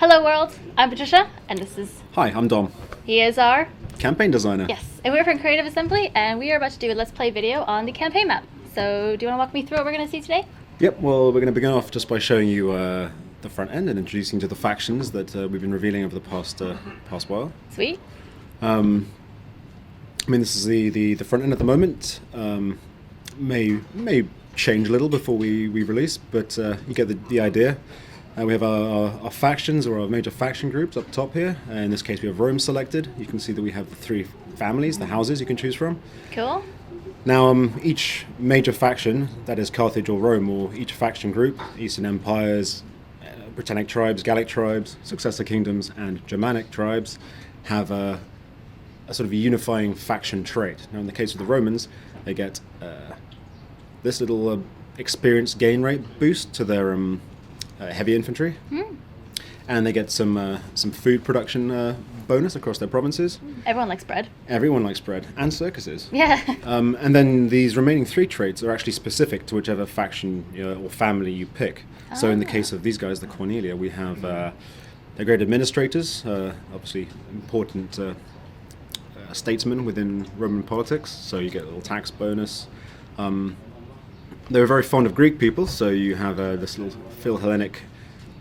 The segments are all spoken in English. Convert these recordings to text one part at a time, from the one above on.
Hello world, I'm Patricia, and this is... Hi, I'm Dom, He is our... campaign designer. Yes, and we're from Creative Assembly, and we are about to do a Let's Play video on the campaign map. So, do you want to walk me through what we're going to see today? Yep, well, we're going to begin off just by showing you the front end and introducing you to the factions that we've been revealing over the past while. Sweet. This is the front end at the moment. May change a little before we release, but you get the idea. We have our factions, or our major faction groups up top here. In this case, we have Rome selected. You can see that we have the three families, the houses you can choose from. Cool. Now, each major faction, that is Carthage or Rome, or each faction group, Eastern Empires, Britannic tribes, Gallic tribes, successor kingdoms, and Germanic tribes, have a sort of a unifying faction trait. Now, in the case of the Romans, they get this little experience gain rate boost to their heavy infantry, and they get some food production bonus across their provinces. Everyone likes bread. Everyone likes bread, and circuses. Yeah. And then these remaining three traits are actually specific to whichever faction or family you pick. So in the case of these guys, the Cornelia, we have they're great administrators, obviously important statesmen within Roman politics, so you get a little tax bonus. They were very fond of Greek people, so you have this little Phil-Hellenic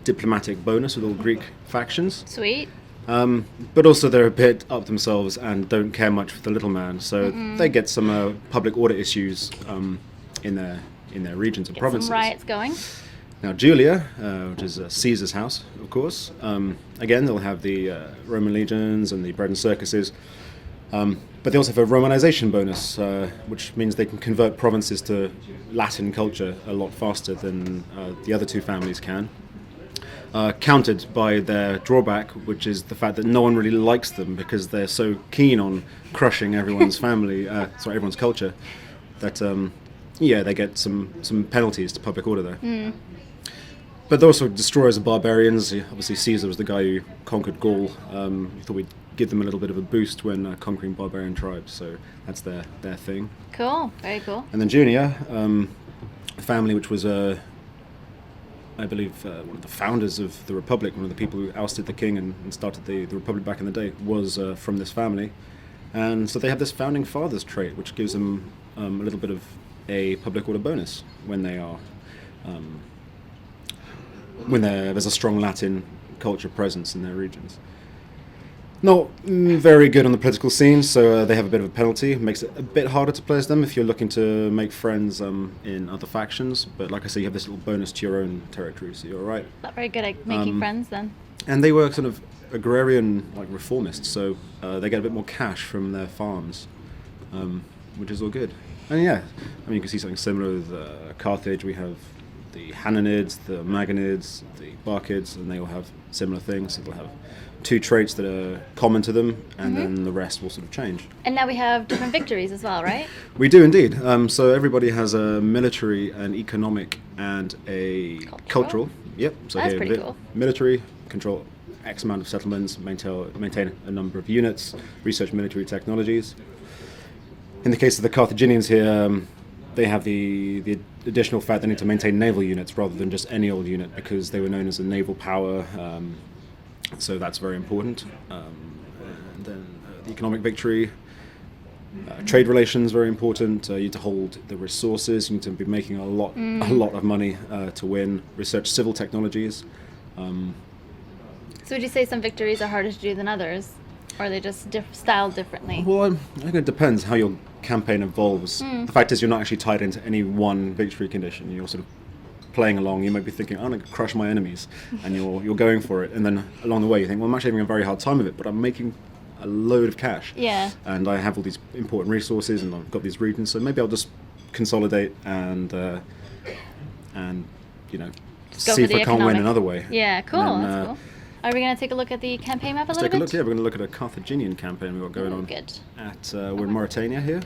diplomatic bonus with all Greek factions. Sweet. But also they're a bit up themselves and don't care much for the little man, so they get some public order issues in their regions and Get provinces. some riots going. Now Julia, which is Caesar's house, of course, again they'll have the Roman legions and the bread and circuses. But they also have a Romanization bonus, which means they can convert provinces to Latin culture a lot faster than the other two families can. Countered by their drawback, which is the fact that no one really likes them because they're so keen on crushing everyone's everyone's culture, that they get some penalties to public order there. But they're also destroyers of barbarians. Obviously, Caesar was the guy who conquered Gaul. We thought we'd give them a little bit of a boost when conquering barbarian tribes, so that's their thing. Cool, very cool. And then Junia, a family which was, I believe, one of the founders of the Republic, one of the people who ousted the king and started the Republic back in the day, was from this family. And so they have this founding fathers trait, which gives them a little bit of a public order bonus when they are... when there's a strong Latin culture presence in their regions. Not very good on the political scene, so they have a bit of a penalty. It makes it a bit harder to play as them if you're looking to make friends in other factions. But like I say, you have this little bonus to your own territory, so you're all right. Not very good at making friends then. And they were sort of agrarian, like reformists, so they get a bit more cash from their farms, which is all good. And yeah, you can see something similar with Carthage. We have the Hananids, the Magonids, the Barkids, and they all have similar things. So they'll have two traits that are common to them, and then the rest will sort of change. And now we have different victories as well, right? We do indeed. So everybody has a military, an economic, and a cultural. Yep. So That's here, pretty cool. Military, control X amount of settlements, maintain a number of units, research military technologies. In the case of the Carthaginians here, they have the additional fact they need to maintain naval units rather than just any old unit, because they were known as a naval power. So that's very important. And then the economic victory, trade relations, very important. You need to hold the resources. You need to be making a lot of money to win. Research civil technologies. So would you say some victories are harder to do than others? Or are they just styled differently? Well, I think it depends how your campaign evolves. The fact is, you're not actually tied into any one victory condition. You're sort of playing along. You might be thinking, I'm going to crush my enemies, and you're going for it. And then along the way, you think, well, I'm actually having a very hard time of it, but I'm making a load of cash. Yeah. And I have all these important resources, and I've got these regions, so maybe I'll just consolidate and see if I can't win another way. Yeah, cool. Then, that's cool. Are we going to take a look at the campaign map a let's little take a bit? look. Yeah, we're going to look at a Carthaginian campaign we've got going on. Good. We're in Mauritania here.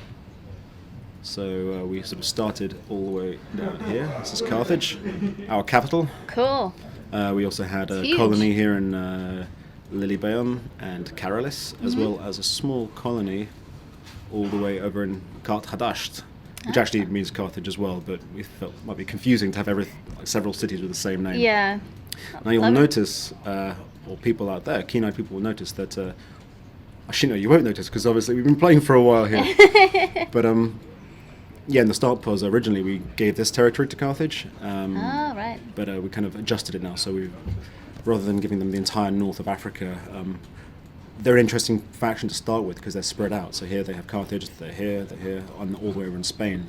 So we sort of started all the way down here. This is Carthage, our capital. Cool. We also had a huge. colony here in Lilybaeum and Caralis, as well as a small colony all the way over in Carthagast, which actually means Carthage as well, but we felt it might be confusing to have several cities with the same name. Yeah. Now you'll notice or people out there, keen-eyed people will notice that. Actually, no, you won't notice because obviously we've been playing for a while here. But yeah, in the start pause, originally we gave this territory to Carthage. Right. But we kind of adjusted it now, so we, rather than giving them the entire north of Africa, they're an interesting faction to start with because they're spread out. So here they have Carthage, they're here, and all the way over in Spain.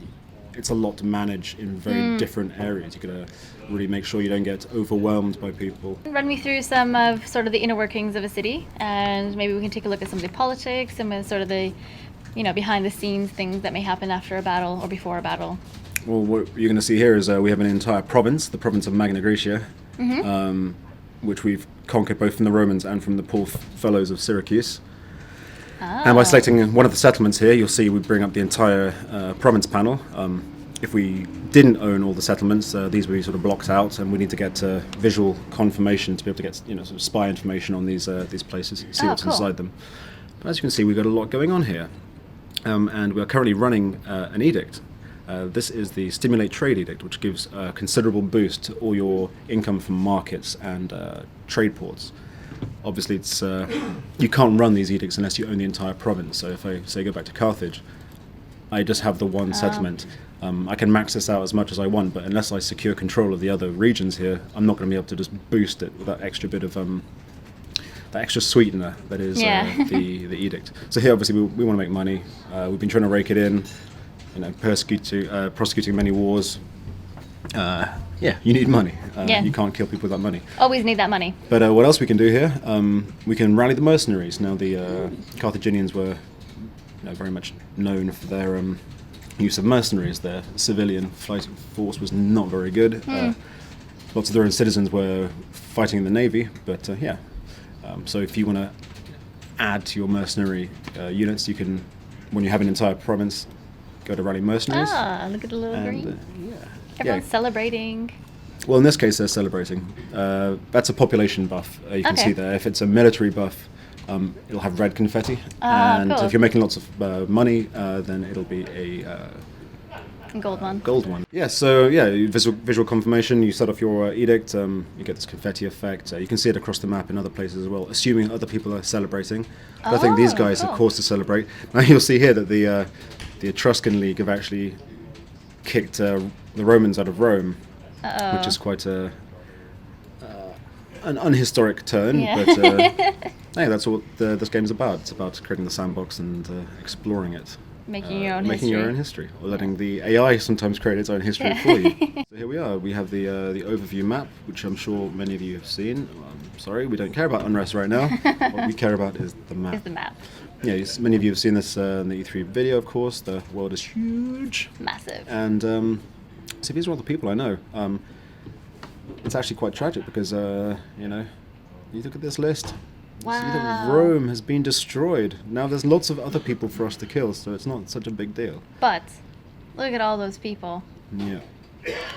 It's a lot to manage in very different areas. You got to really make sure you don't get overwhelmed by people. Run me through some of sort of the inner workings of a city, and maybe we can take a look at some of the politics, some of sort of the, behind the scenes things that may happen after a battle or before a battle. Well, what you're going to see here is we have an entire province, the province of Magna Graecia, which we've conquered both from the Romans and from the poor fellows of Syracuse. And by selecting one of the settlements here, you'll see we bring up the entire province panel. If we didn't own all the settlements, these would be sort of blocked out, and we need to get visual confirmation to be able to get sort of spy information on these places, see what's inside them. But as you can see, we've got a lot going on here, and we are currently running an edict. This is the Stimulate Trade Edict, which gives a considerable boost to all your income from markets and trade ports. Obviously, it's you can't run these edicts unless you own the entire province. So if I say go back to Carthage, I just have the one settlement. I can max this out as much as I want, but unless I secure control of the other regions here, I'm not going to be able to just boost it with that extra bit of that extra sweetener that is the edict. So here, obviously, we want to make money. We've been trying to rake it in, prosecuting many wars. Yeah, you need money. You can't kill people without money. Always need that money. But what else we can do here? We can rally the mercenaries. Now, the Carthaginians were very much known for their use of mercenaries. Their civilian fighting force was not very good. Lots of their own citizens were fighting in the navy. But so if you want to add to your mercenary units, you can, when you have an entire province, go to rally mercenaries. Look at the little green. Everyone's Yeah. celebrating. Well, in this case, they're celebrating. That's a population buff. You can see there. If it's a military buff, it'll have red confetti. And cool. if you're making lots of money, then it'll be a Gold one. gold one. Yeah, so visual confirmation. You set off your edict, you get this confetti effect. You can see it across the map in other places as well, assuming other people are celebrating. But I think these guys are cause to celebrate. Now you'll see here that the Etruscan League have actually kicked the Romans out of Rome, which is quite an unhistoric turn. But hey, that's what this game is about. It's about creating the sandbox and exploring it. Making your own making history. your own history, or letting the AI sometimes create its own history for you. So here we are. We have the overview map, which I'm sure many of you have seen. Sorry, we don't care about unrest right now. What we care about is the map. Is the map. Yeah, many of you have seen this in the E3 video, of course. The world is huge. Massive. And see, these are all the people I know. It's actually quite tragic because, you look at this list. Wow. See that Rome has been destroyed. Now there's lots of other people for us to kill, so it's not such a big deal. But look at all those people. Yeah.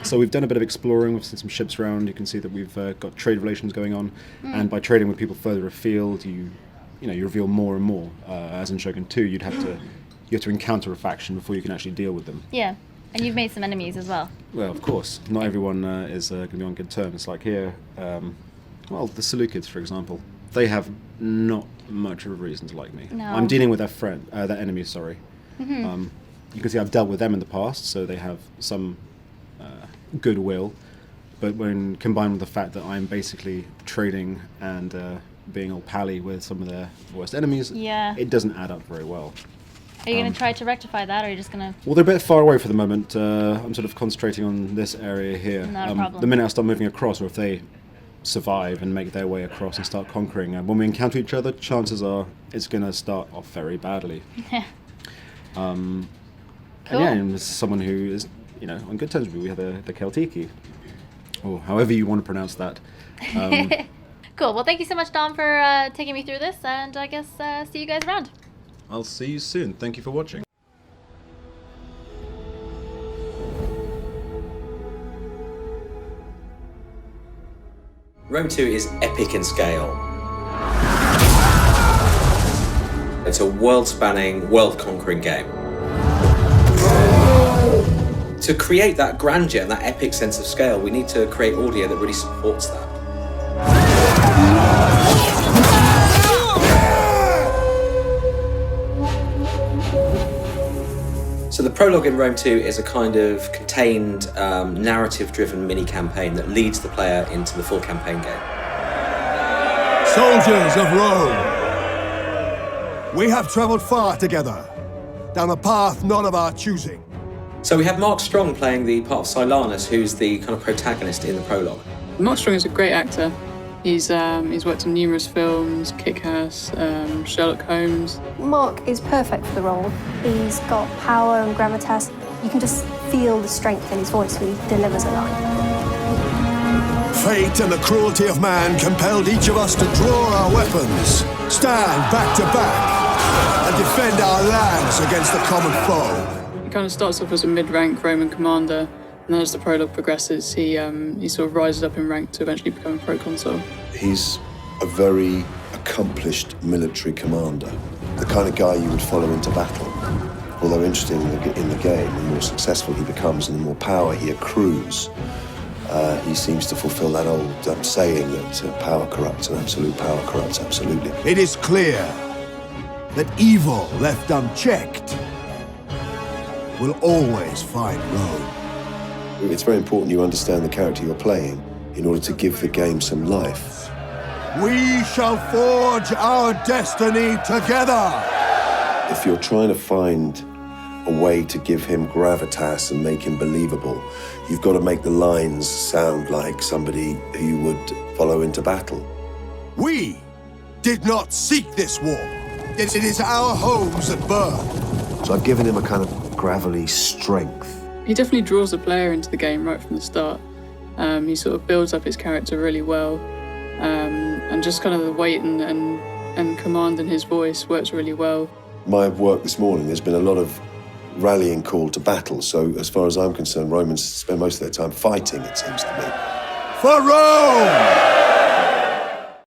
So we've done a bit of exploring. We've seen some ships around. You can see that we've got trade relations going on, and by trading with people further afield, you reveal more and more. As in Shogun 2, you have to encounter a faction before you can actually deal with them. Yeah, and you've made some enemies as well. Well, of course, not everyone is going to be on good terms. Like here, the Seleucids, for example, they have not much of a reason to like me. No. I'm dealing with their enemy. Sorry. You can see I've dealt with them in the past, so they have some goodwill. But when combined with the fact that I'm basically trading and being all pally with some of their worst enemies, it doesn't add up very well. Are you going to try to rectify that, or are you just going to... Well, they're a bit far away for the moment. I'm sort of concentrating on this area here. Not a problem. The minute I start moving across, or if they survive and make their way across and start conquering, when we encounter each other, chances are it's going to start off very badly. Cool. And and someone who is, on good terms with me. We have the Celtiki, or however you want to pronounce that. Cool. Well, thank you so much, Dom, for taking me through this, and I guess see you guys around. I'll see you soon. Thank you for watching. Rome 2 is epic in scale. It's a world-spanning, world-conquering game. To create that grandeur and that epic sense of scale, we need to create audio that really supports that. So the prologue in Rome 2 is a kind of contained, narrative-driven mini-campaign that leads the player into the full campaign game. Soldiers of Rome, we have travelled far together, down a path not of our choosing. So we have Mark Strong playing the part of Silanus, who's the kind of protagonist in the prologue. Mark Strong is a great actor. He's worked in numerous films, Kick-Ass, Sherlock Holmes. Mark is perfect for the role. He's got power and gravitas. You can just feel the strength in his voice when he delivers a line. Fate and the cruelty of man compelled each of us to draw our weapons, stand back to back, and defend our lands against the common foe. He kind of starts off as a mid-rank Roman commander, and then as the prologue progresses, he sort of rises up in rank to eventually become a proconsul. He's a very accomplished military commander, the kind of guy you would follow into battle. Although interesting in the game, the more successful he becomes and the more power he accrues, he seems to fulfill that old saying that power corrupts and absolute power corrupts absolutely. It is clear that evil left unchecked will always find Rome. It's very important you understand the character you're playing in order to give the game some life. We shall forge our destiny together! If you're trying to find a way to give him gravitas and make him believable, you've got to make the lines sound like somebody who you would follow into battle. We did not seek this war. It is our homes that burn. So I've given him a kind of gravelly strength. He definitely draws the player into the game right from the start. He sort of builds up his character really well, and just kind of the weight and command in his voice works really well. My work this morning, there's been a lot of rallying call to battle, so as far as I'm concerned, Romans spend most of their time fighting, it seems to me. For Rome!